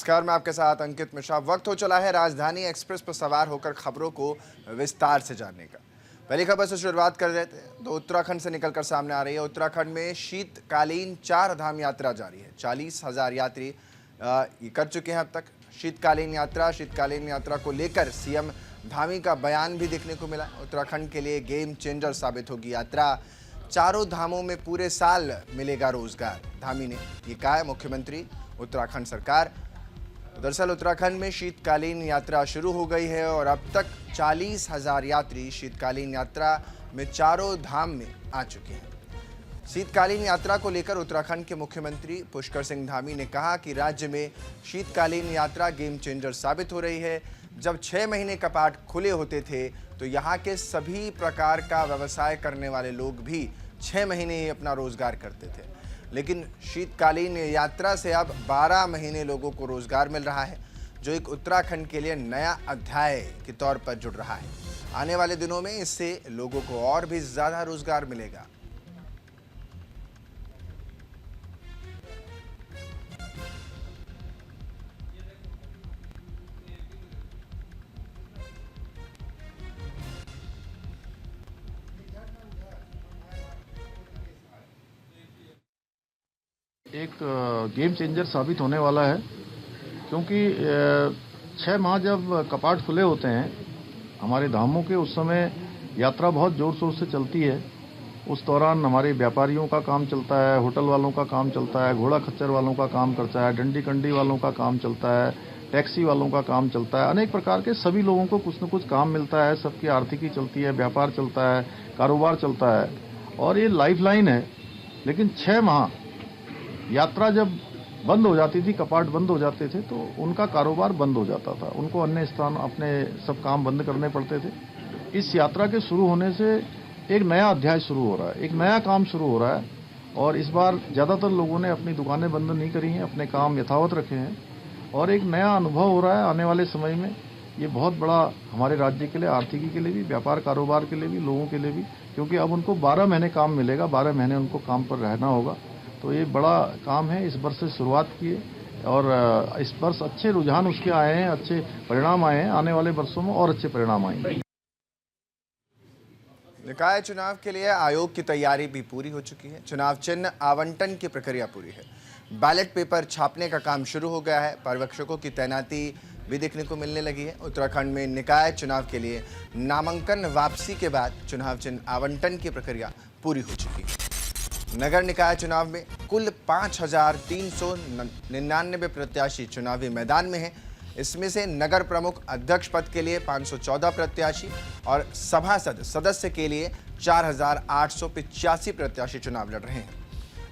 नमस्कार, मैं आपके साथ अंकित मिश्रा। वक्त हो चला है राजधानी एक्सप्रेस पर सवार होकर खबरों को विस्तार से जानने का। पहली खबर से शुरुआत कर रहे थे तो उत्तराखंड से निकलकर सामने आ रही है। उत्तराखंड में शीतकालीन 4 धाम यात्रा जारी है। 40,000 यात्री कर चुके हैं अब तक शीतकालीन यात्रा को लेकर सीएम धामी का बयान भी देखने को मिला। उत्तराखंड के लिए गेम चेंजर साबित होगी यात्रा। चारों धामों में पूरे साल मिलेगा रोजगार, धामी ने ये कहा है। मुख्यमंत्री उत्तराखंड सरकार। दरअसल उत्तराखंड में शीतकालीन यात्रा शुरू हो गई है और अब तक 40,000 यात्री शीतकालीन यात्रा में चारों धाम में आ चुके हैं। शीतकालीन यात्रा को लेकर उत्तराखंड के मुख्यमंत्री पुष्कर सिंह धामी ने कहा कि राज्य में शीतकालीन यात्रा गेम चेंजर साबित हो रही है। जब 6 महीने कपाट खुले होते थे तो यहाँ के सभी प्रकार का व्यवसाय करने वाले लोग भी 6 महीने ही अपना रोजगार करते थे, लेकिन शीतकालीन यात्रा से अब 12 महीने लोगों को रोजगार मिल रहा है, जो एक उत्तराखंड के लिए नया अध्याय के तौर पर जुड़ रहा है। आने वाले दिनों में इससे लोगों को और भी ज्यादा रोजगार मिलेगा। एक गेम चेंजर साबित होने वाला है, क्योंकि 6 माह जब कपाट खुले होते हैं हमारे धामों के, उस समय यात्रा बहुत जोर शोर से चलती है। उस दौरान हमारे व्यापारियों का काम चलता है, होटल वालों का काम चलता है, घोड़ा खच्चर वालों का काम करता है, डंडी कंडी वालों का काम चलता है, टैक्सी वालों का काम चलता है। अनेक प्रकार के सभी लोगों को कुछ न कुछ काम मिलता है, सबकी आर्थिकी चलती है, व्यापार चलता है, कारोबार चलता है और ये लाइफलाइन है। लेकिन 6 माह यात्रा जब बंद हो जाती थी, कपाट बंद हो जाते थे, तो उनका कारोबार बंद हो जाता था, उनको अन्य स्थान अपने सब काम बंद करने पड़ते थे। इस यात्रा के शुरू होने से एक नया अध्याय शुरू हो रहा है, एक नया काम शुरू हो रहा है और इस बार ज़्यादातर लोगों ने अपनी दुकानें बंद नहीं करी हैं, अपने काम यथावत रखे हैं और एक नया अनुभव हो रहा है। आने वाले समय में ये बहुत बड़ा हमारे राज्य के लिए, आर्थिकी के लिए भी, व्यापार कारोबार के लिए भी, लोगों के लिए भी, क्योंकि अब उनको 12 महीने काम मिलेगा, 12 महीने उनको काम पर रहना होगा। तो ये बड़ा काम है। इस वर्ष से शुरुआत किए और इस वर्ष अच्छे रुझान उसके आए हैं, अच्छे परिणाम आए हैं। आने वाले वर्षों में और अच्छे परिणाम आएंगे। निकाय चुनाव के लिए आयोग की तैयारी भी पूरी हो चुकी है। चुनाव चिन्ह आवंटन की प्रक्रिया पूरी है। बैलेट पेपर छापने का काम शुरू हो गया है। पर्यवेक्षकों की तैनाती भी देखने को मिलने लगी है। उत्तराखंड में निकाय चुनाव के लिए नामांकन वापसी के बाद चुनाव चिन्ह आवंटन की प्रक्रिया पूरी हो चुकी है। नगर निकाय चुनाव में कुल 5,399 प्रत्याशी चुनावी मैदान में हैं। इसमें से नगर प्रमुख अध्यक्ष पद के लिए 514 प्रत्याशी और सभासद सदस्य के लिए 4,885 प्रत्याशी चुनाव लड़ रहे हैं।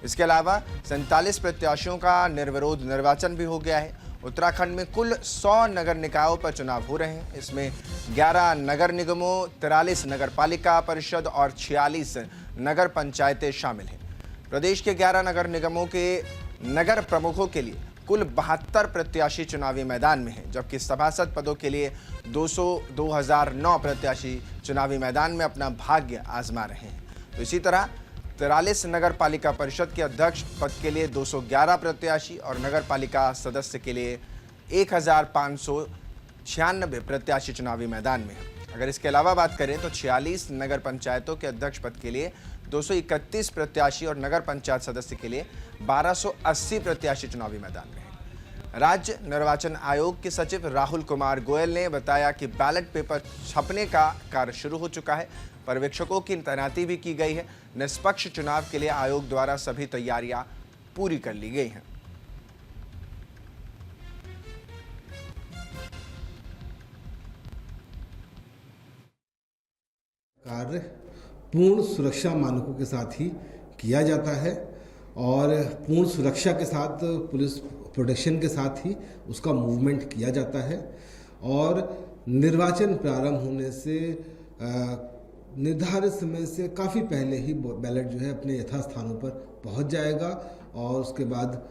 इसके अलावा 47 प्रत्याशियों का निर्विरोध निर्वाचन भी हो गया है। उत्तराखंड में कुल 100 नगर निकायों पर चुनाव हो रहे हैं। इसमें 11 नगर निगमों, 43 नगर पालिका परिषद और 46 नगर पंचायतें शामिल हैं। प्रदेश के 11 नगर निगमों के नगर प्रमुखों के लिए कुल 72 प्रत्याशी चुनावी मैदान में हैं, जबकि सभासद पदों के लिए 2,009 प्रत्याशी चुनावी मैदान में अपना भाग्य आजमा रहे हैं। तो इसी तरह 43 नगर पालिका परिषद के अध्यक्ष पद के लिए 211 प्रत्याशी और नगर पालिका सदस्य के लिए 1,596 प्रत्याशी चुनावी मैदान में हैं। अगर इसके अलावा बात करें तो 46 नगर पंचायतों के अध्यक्ष पद के लिए 231 प्रत्याशी और नगर पंचायत सदस्य के लिए 1280 प्रत्याशी चुनावी मैदान में हैं। राज्य निर्वाचन आयोग के सचिव राहुल कुमार गोयल ने बताया कि बैलेट पेपर छपने का कार्य शुरू हो चुका है। पर्यवेक्षकों की तैनाती भी की गई है। निष्पक्ष चुनाव के लिए आयोग द्वारा सभी तैयारियां पूरी कर ली गई हैं। कार्य पूर्ण सुरक्षा मानकों के साथ ही किया जाता है और पूर्ण सुरक्षा के साथ पुलिस प्रोटेक्शन के साथ ही उसका मूवमेंट किया जाता है और निर्वाचन प्रारंभ होने से निर्धारित समय से काफ़ी पहले ही बैलेट जो है अपने यथास्थानों पर पहुंच जाएगा और उसके बाद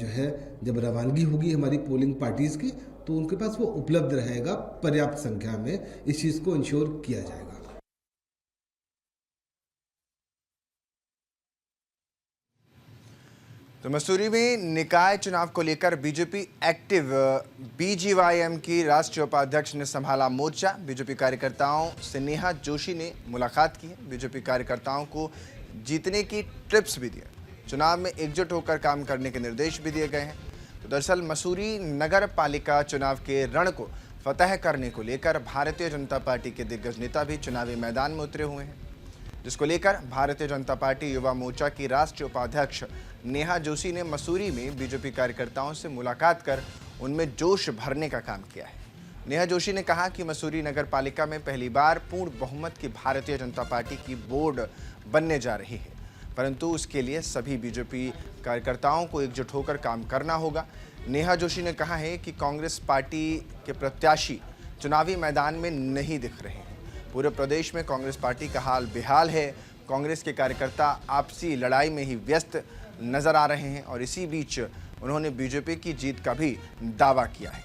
जो है जब रवानगी होगी हमारी पोलिंग पार्टीज़ की तो उनके पास वो उपलब्ध रहेगा। पर्याप्त संख्या में इस चीज़ को इंश्योर किया जाएगा। तो मसूरी में निकाय चुनाव को लेकर बीजेपी एक्टिव। बीजीवाईएम की राष्ट्रीय उपाध्यक्ष ने संभाला मोर्चा। बीजेपी कार्यकर्ताओं से नेहा जोशी ने मुलाकात की है। बीजेपी कार्यकर्ताओं को जीतने की टिप्स भी दिए। चुनाव में एकजुट होकर काम करने के निर्देश भी दिए गए हैं। तो दरअसल मसूरी नगर पालिका चुनाव के रण को फतह करने को लेकर भारतीय जनता पार्टी के दिग्गज नेता भी चुनावी मैदान में उतरे हुए हैं, जिसको लेकर भारतीय जनता पार्टी युवा मोर्चा की राष्ट्रीय उपाध्यक्ष नेहा जोशी ने मसूरी में बीजेपी कार्यकर्ताओं से मुलाकात कर उनमें जोश भरने का काम किया है। नेहा जोशी ने कहा कि मसूरी नगर पालिका में पहली बार पूर्ण बहुमत की भारतीय जनता पार्टी की बोर्ड बनने जा रही है, परंतु उसके लिए सभी बीजेपी कार्यकर्ताओं को एकजुट होकर काम करना होगा। नेहा जोशी ने कहा है कि कांग्रेस पार्टी के प्रत्याशी चुनावी मैदान में नहीं दिख रहे हैं। पूरे प्रदेश में कांग्रेस पार्टी का हाल बेहाल है। कांग्रेस के कार्यकर्ता आपसी लड़ाई में ही व्यस्त नजर आ रहे हैं और इसी बीच उन्होंने बीजेपी की जीत का भी दावा किया है।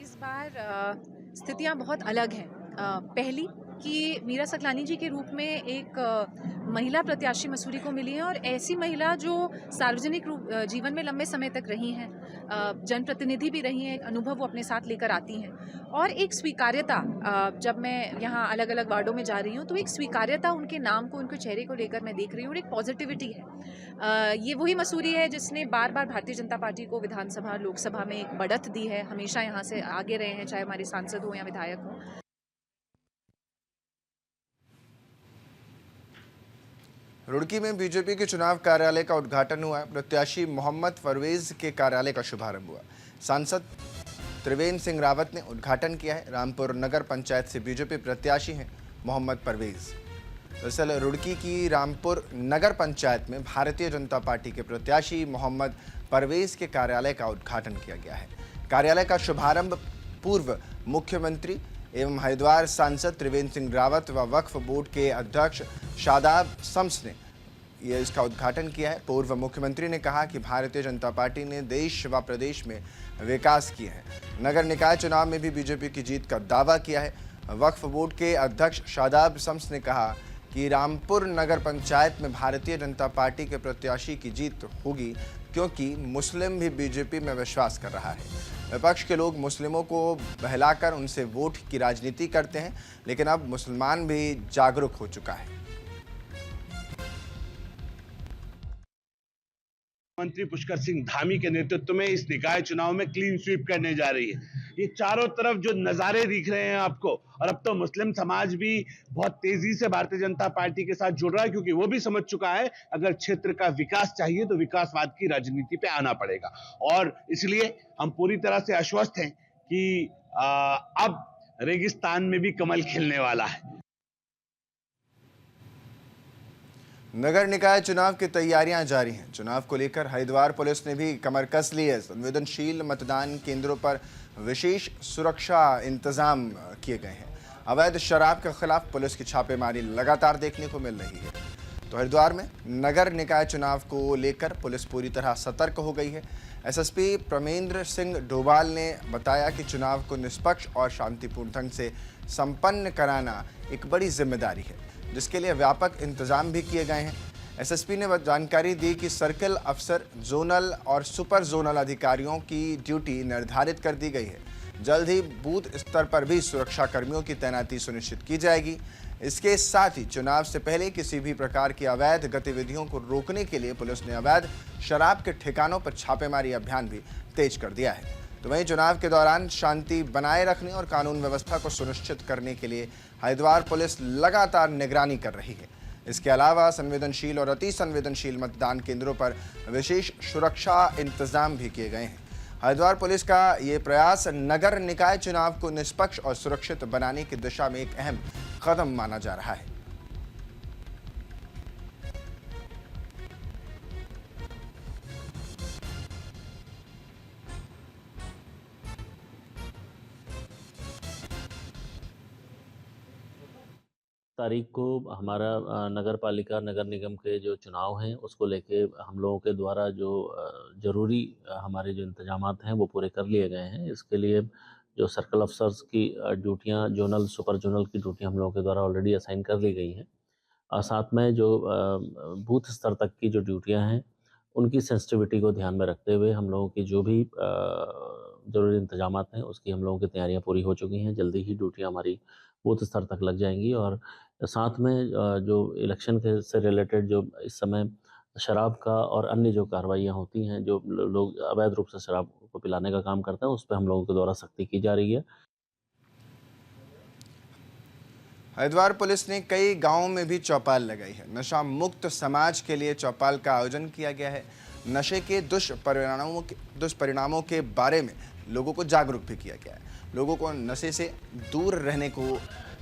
इस बार स्थितियां बहुत अलग हैं। पहली कि मीरा सकलानी जी के रूप में एक महिला प्रत्याशी मसूरी को मिली है और ऐसी महिला जो सार्वजनिक जीवन में लंबे समय तक रही हैं, जनप्रतिनिधि भी रही हैं, एक अनुभव वो अपने साथ लेकर आती हैं और एक स्वीकार्यता। जब मैं यहाँ अलग अलग वार्डों में जा रही हूँ तो एक स्वीकार्यता उनके नाम को, उनके चेहरे को लेकर मैं देख रही हूँ और एक पॉजिटिविटी है। ये वही मसूरी है जिसने बार बार भारतीय जनता पार्टी को विधानसभा लोकसभा में एक बढ़त दी है, हमेशा यहाँ से आगे रहे हैं, चाहे हमारे सांसद हो या विधायक हो। रुड़की में बीजेपी के चुनाव कार्यालय का उद्घाटन हुआ। प्रत्याशी मोहम्मद परवेज के कार्यालय का शुभारंभ हुआ। सांसद त्रिवेंद्र सिंह रावत ने उद्घाटन किया है। रामपुर नगर पंचायत से बीजेपी प्रत्याशी हैं मोहम्मद परवेज। दरअसल रुड़की की रामपुर नगर पंचायत में भारतीय जनता पार्टी के प्रत्याशी मोहम्मद परवेज के कार्यालय का उद्घाटन किया गया है। कार्यालय का शुभारंभ पूर्व मुख्यमंत्री एवं हरिद्वार सांसद त्रिवेंद्र सिंह रावत व वक्फ बोर्ड के अध्यक्ष शादाब शम्स ने इसका उद्घाटन किया है। पूर्व मुख्यमंत्री ने कहा कि भारतीय जनता पार्टी ने देश व प्रदेश में विकास किए हैं। नगर निकाय चुनाव में भी बीजेपी की जीत का दावा किया है। वक्फ बोर्ड के अध्यक्ष शादाब शम्स ने कहा कि रामपुर नगर पंचायत में भारतीय जनता पार्टी के प्रत्याशी की जीत होगी, क्योंकि मुस्लिम भी बीजेपी में विश्वास कर रहा है। विपक्ष के लोग मुस्लिमों को बहलाकर उनसे वोट की राजनीति करते हैं, लेकिन अब मुसलमान भी जागरूक हो चुका है। मंत्री पुष्कर सिंह धामी के नेतृत्व में इस निकाय चुनाव में क्लीन स्वीप करने जा रही है। ये चारों तरफ जो नजारे दिख रहे हैं आपको, और अब तो मुस्लिम समाज भी बहुत तेजी से भारतीय जनता पार्टी के साथ जुड़ रहा है, क्योंकि वो भी समझ चुका है अगर क्षेत्र का विकास चाहिए तो विकासवाद की राजनीति पे आना पड़ेगा। और इसलिए हम पूरी तरह से आश्वस्त हैं कि अब रेगिस्तान में भी कमल खिलने वाला है। नगर निकाय चुनाव की तैयारियां जारी हैं। चुनाव को लेकर हरिद्वार पुलिस ने भी कमर कस ली है। संवेदनशील मतदान केंद्रों पर विशेष सुरक्षा इंतजाम किए गए हैं। अवैध शराब के खिलाफ पुलिस की छापेमारी लगातार देखने को मिल रही है। तो हरिद्वार में नगर निकाय चुनाव को लेकर पुलिस पूरी तरह सतर्क हो गई है। एसएसपी प्रमेंद्र सिंह डोभाल ने बताया कि चुनाव को निष्पक्ष और शांतिपूर्ण ढंग से संपन्न कराना एक बड़ी जिम्मेदारी है, जिसके लिए व्यापक इंतजाम भी किए गए हैं। एसएसपी ने जानकारी दी कि सर्किल अफसर, जोनल और सुपर जोनल अधिकारियों की ड्यूटी निर्धारित कर दी गई है। जल्द ही बूथ स्तर पर भी सुरक्षा कर्मियों की तैनाती सुनिश्चित की जाएगी। इसके साथ ही चुनाव से पहले किसी भी प्रकार की अवैध गतिविधियों को रोकने के लिए पुलिस ने अवैध शराब के ठिकानों पर छापेमारी अभियान भी तेज कर दिया है। तो वहीं चुनाव के दौरान शांति बनाए रखने और कानून व्यवस्था को सुनिश्चित करने के लिए हरिद्वार पुलिस लगातार निगरानी कर रही है। इसके अलावा संवेदनशील और अति संवेदनशील मतदान केंद्रों पर विशेष सुरक्षा इंतजाम भी किए गए हैं। हरिद्वार पुलिस का ये प्रयास नगर निकाय चुनाव को निष्पक्ष और सुरक्षित बनाने की दिशा में एक अहम कदम माना जा रहा है। तारीख को हमारा नगर पालिका नगर निगम के जो चुनाव हैं उसको लेके हम लोगों के द्वारा जो ज़रूरी हमारे जो इंतजामात हैं वो पूरे कर लिए गए हैं। इसके लिए जो सर्कल अफसर्स की ड्यूटियाँ, जोनल, सुपर जोनल की ड्यूटी हम लोगों के द्वारा ऑलरेडी असाइन कर ली गई हैं। और साथ में जो बूथ स्तर तक की जो ड्यूटियाँ हैं उनकी सेंसिटिविटी को ध्यान में रखते हुए हम लोगों की जो भी ज़रूरी इंतजामात हैं उसकी हम लोगों की तैयारियाँ पूरी हो चुकी हैं। जल्दी ही ड्यूटियाँ हमारी बूथ स्तर तक लग जाएंगी और साथ में जो इलेक्शन के से रिलेटेड जो इस समय शराब का और अन्य जो कार्रवाइयाँ होती हैं, जो लोग अवैध रूप से शराब को पिलाने का काम करते हैं, उस पे हम लोगों के द्वारा सख्ती की जा रही है। हरिद्वार पुलिस ने कई गांवों में भी चौपाल लगाई है। नशा मुक्त समाज के लिए चौपाल का आयोजन किया गया है। नशे के दुष्परिणामों के बारे में लोगों को जागरूक भी किया गया है। लोगों को नशे से दूर रहने को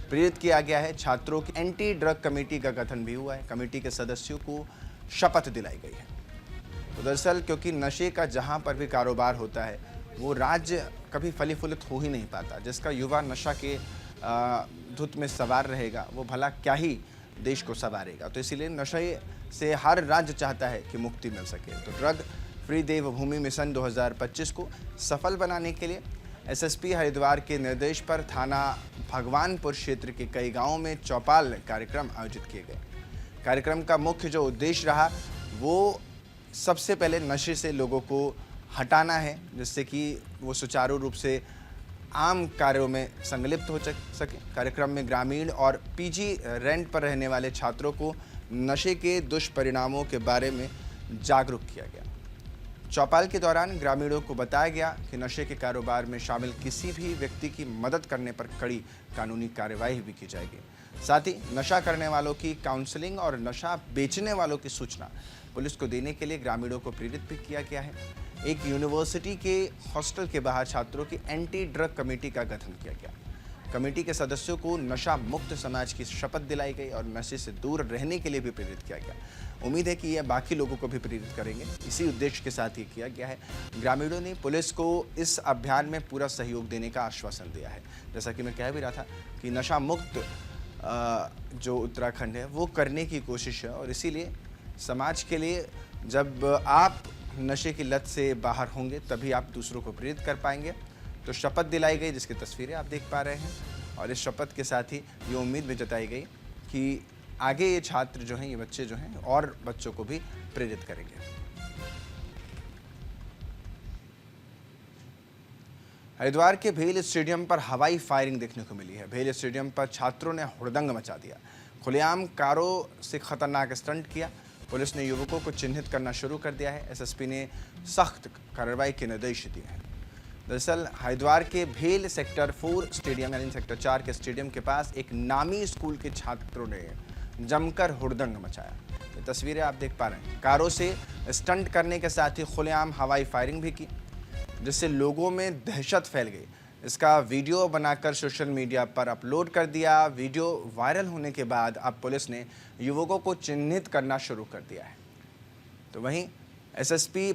प्रेरित किया गया है। छात्रों की एंटी ड्रग कमेटी का गठन भी हुआ है। कमेटी के सदस्यों को शपथ दिलाई गई है। तो दरअसल क्योंकि नशे का जहां पर भी कारोबार होता है वो राज्य कभी फलीफुलित हो ही नहीं पाता। जिसका युवा नशा के धुत में सवार रहेगा वो भला क्या ही देश को संवारेगा। तो इसीलिए नशे से हर राज्य चाहता है कि मुक्ति मिल सके। तो ड्रग फ्री देवभूमि मिशन 2025 को सफल बनाने के लिए एसएसपी हरिद्वार के निर्देश पर थाना भगवानपुर क्षेत्र के कई गांवों में चौपाल कार्यक्रम आयोजित किए गए। कार्यक्रम का मुख्य जो उद्देश्य रहा वो सबसे पहले नशे से लोगों को हटाना है, जिससे कि वो सुचारू रूप से आम कार्यों में संलिप्त हो सके। कार्यक्रम में ग्रामीण और पीजी रेंट पर रहने वाले छात्रों को नशे के दुष्परिणामों के बारे में जागरूक किया गया। चौपाल के दौरान ग्रामीणों को बताया गया कि नशे के कारोबार में शामिल किसी भी व्यक्ति की मदद करने पर कड़ी कानूनी कार्यवाही भी की जाएगी। साथ ही नशा करने वालों की काउंसलिंग और नशा बेचने वालों की सूचना पुलिस को देने के लिए ग्रामीणों को प्रेरित भी किया गया है। एक यूनिवर्सिटी के हॉस्टल के बाहर छात्रों की एंटी ड्रग कमेटी का गठन किया गया। कमेटी के सदस्यों को नशा मुक्त समाज की शपथ दिलाई गई और नशे से दूर रहने के लिए भी प्रेरित किया गया। उम्मीद है कि यह बाकी लोगों को भी प्रेरित करेंगे। इसी उद्देश्य के साथ ये किया गया है। ग्रामीणों ने पुलिस को इस अभियान में पूरा सहयोग देने का आश्वासन दिया है। जैसा कि मैं कह भी रहा था कि नशा मुक्त जो उत्तराखंड है वो करने की कोशिश है और इसीलिए समाज के लिए जब आप नशे की लत से बाहर होंगे तभी आप दूसरों को प्रेरित कर पाएंगे। तो शपथ दिलाई गई जिसकी तस्वीरें आप देख पा रहे हैं और इस शपथ के साथ ही ये उम्मीद भी जताई गई कि आगे ये छात्र जो हैं, ये बच्चे जो हैं और बच्चों को भी प्रेरित करेंगे। हरिद्वार के भेल स्टेडियम पर हवाई फायरिंग देखने को मिली है। भेल स्टेडियम पर छात्रों ने हुड़दंग मचा दिया। खुलेआम कारों से खतरनाक स्टंट किया। पुलिस ने युवकों को चिन्हित करना शुरू कर दिया है। एसएसपी ने सख्त कार्रवाई के निर्देश दिए हैं। दरअसल हरिद्वार के भेल सेक्टर 4 स्टेडियम यानी सेक्टर 4 के स्टेडियम के पास एक नामी स्कूल के छात्रों ने जमकर हुड़दंग मचाया। ये तस्वीरें आप देख पा रहे हैं। कारों से स्टंट करने के साथ ही खुलेआम हवाई फायरिंग भी की, जिससे लोगों में दहशत फैल गई। इसका वीडियो बनाकर सोशल मीडिया पर अपलोड कर दिया। वीडियो वायरल होने के बाद अब पुलिस ने युवकों को चिन्हित करना शुरू कर दिया है। तो वहीं एसएसपी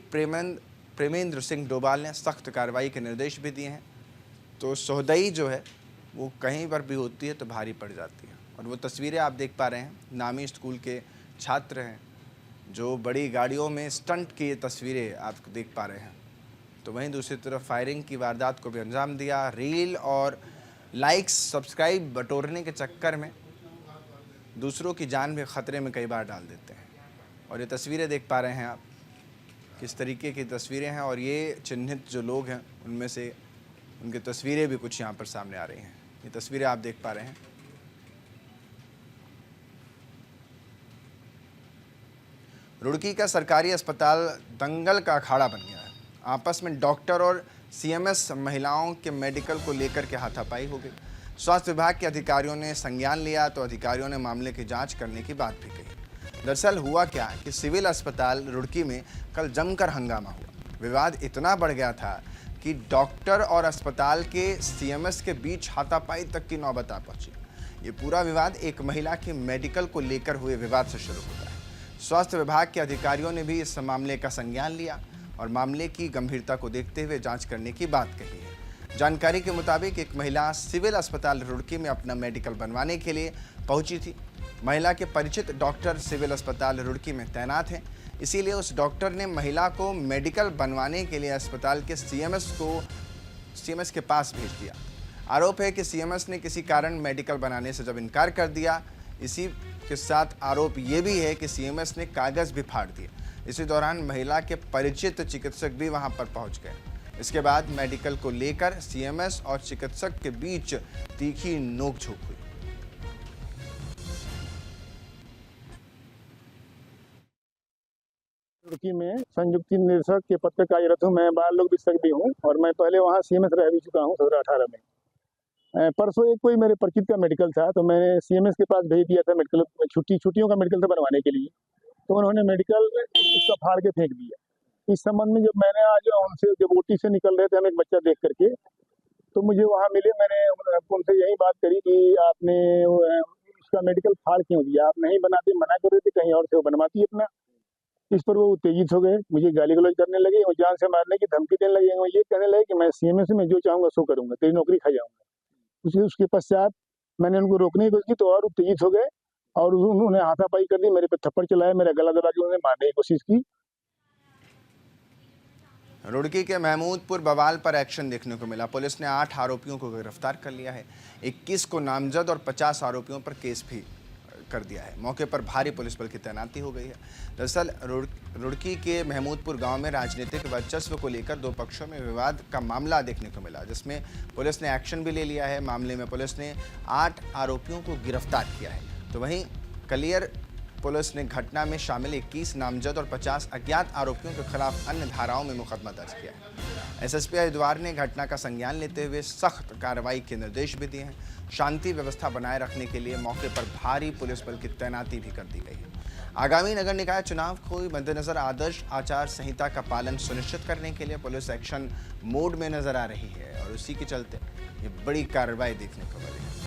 प्रेमेंद्र सिंह डोभाल ने सख्त कार्रवाई के निर्देश भी दिए हैं। तो सोहदई जो है वो कहीं पर भी होती है तो भारी पड़ जाती है और वो तस्वीरें आप देख पा रहे हैं। नामी स्कूल के छात्र हैं जो बड़ी गाड़ियों में स्टंट की तस्वीरें आप देख पा रहे हैं। तो वहीं दूसरी तरफ फायरिंग की वारदात को भी अंजाम दिया। रील और लाइक्स सब्सक्राइब बटोरने के चक्कर में दूसरों की जान भी ख़तरे में कई बार डाल देते हैं। और ये तस्वीरें देख पा रहे हैं आप, किस तरीके की तस्वीरें हैं और ये चिन्हित जो लोग हैं उनमें से उनकी तस्वीरें भी कुछ यहाँ पर सामने आ रही हैं। ये तस्वीरें आप देख पा रहे हैं। रुड़की का सरकारी अस्पताल दंगल का अखाड़ा बन गया है। आपस में डॉक्टर और सीएमएस महिलाओं के मेडिकल को लेकर के हाथापाई हो गई। स्वास्थ्य विभाग के अधिकारियों ने संज्ञान लिया तो अधिकारियों ने मामले की जांच करने की बात भी कही। दरअसल हुआ क्या कि सिविल अस्पताल रुड़की में कल जमकर हंगामा हुआ। विवाद इतना बढ़ गया था कि डॉक्टर और अस्पताल के सीएमएस के बीच हाथापाई तक की नौबत आ पहुंची। ये पूरा विवाद एक महिला के मेडिकल को लेकर हुए विवाद से शुरू होता है। स्वास्थ्य विभाग के अधिकारियों ने भी इस मामले का संज्ञान लिया और मामले की गंभीरता को देखते हुए जांच करने की बात कही है। जानकारी के मुताबिक एक महिला सिविल अस्पताल रुड़की में अपना मेडिकल बनवाने के लिए पहुंची थी। महिला के परिचित डॉक्टर सिविल अस्पताल रुड़की में तैनात हैं, इसीलिए उस डॉक्टर ने महिला को मेडिकल बनवाने के लिए अस्पताल के सीएमएस के पास भेज दिया। आरोप है कि सीएमएस ने किसी कारण मेडिकल बनाने से जब इनकार कर दिया, इसी के साथ आरोप ये भी है कि सीएमएस ने कागज भी फाड़ दिए। इसी दौरान महिला के परिचित चिकित्सक भी वहां पर पहुंच गए। इसके बाद मेडिकल को लेकर सीएमएस और चिकित्सक के बीच तीखी नोकझोंक हुई। रुड़की में संयुक्त निदेशक के पद पर कार्यरत हूँ। मैं बाल रोग विशेषज्ञ भी हूँ और मैं पहले वहाँ सीएमएस रह भी चुका हूँ 2018 में। परसों एक कोई मेरे परिचित का मेडिकल था, तो मैंने सीएमएस के पास भेज दिया था मेडिकल, छुट्टियों का मेडिकल था बनवाने के लिए। तो उन्होंने मेडिकल उसका फाड़ के फेंक दिया। इस संबंध में जब मैंने आज उनसे, जब ओटी से निकल रहे थे हम एक बच्चा देख करके, तो मुझे वहाँ मिले। मैंने उनसे यही बात करी कि आपने उसका मेडिकल फाड़ क्यों दिया, आप नहीं बनाते, मना कर रहे थे, कहीं और से वो बनवाती अपना। इस पर वो उत्तेजित हो गए, मुझे गाली गलौज करने लगे और जान से मारने की धमकी देने लगे। वो ये कहने लगे कि मैं सीएमएस में जो चाहूँगा सो करूँगा, तेरी नौकरी खा जाऊँगा। उसके पश्चात मैंने उनको रोकने की कोशिश की तो और उत्तेजित हो गए और उन्होंने हाथापाई कर दी, मेरे पे थप्पड़ चलाया, मेरा गला दबा के उन्होंने मारने की कोशिश की। रुड़की के महमूदपुर बवाल पर एक्शन देखने को मिला। पुलिस ने 8 आरोपियों को गिरफ्तार कर लिया है, 21 को नामजद और 50 आरोपियों पर केस भी कर दिया है। मौके पर भारी पुलिस बल की तैनाती हो गई है। दरअसल रुड़की के महमूदपुर गांव में राजनीतिक वर्चस्व को लेकर 2 पक्षों में विवाद का मामला देखने को मिला, जिसमें पुलिस ने एक्शन भी ले लिया है। मामले में पुलिस ने 8 आरोपियों को गिरफ्तार किया है। तो वहीं कलियर पुलिस ने घटना में शामिल 21 नामजद और 50 अज्ञात आरोपियों के खिलाफ अन्य धाराओं में मुकदमा दर्ज किया है। एसएसपी हरिद्वार ने घटना का संज्ञान लेते हुए सख्त कार्रवाई के निर्देश भी दिए हैं। शांति व्यवस्था बनाए रखने के लिए मौके पर भारी पुलिस बल की तैनाती भी कर दी गई है। आगामी नगर निकाय चुनाव को मद्देनजर आदर्श आचार संहिता का पालन सुनिश्चित करने के लिए पुलिस एक्शन मोड में नजर आ रही है और उसी के चलते ये बड़ी कार्रवाई देखने को मिली है।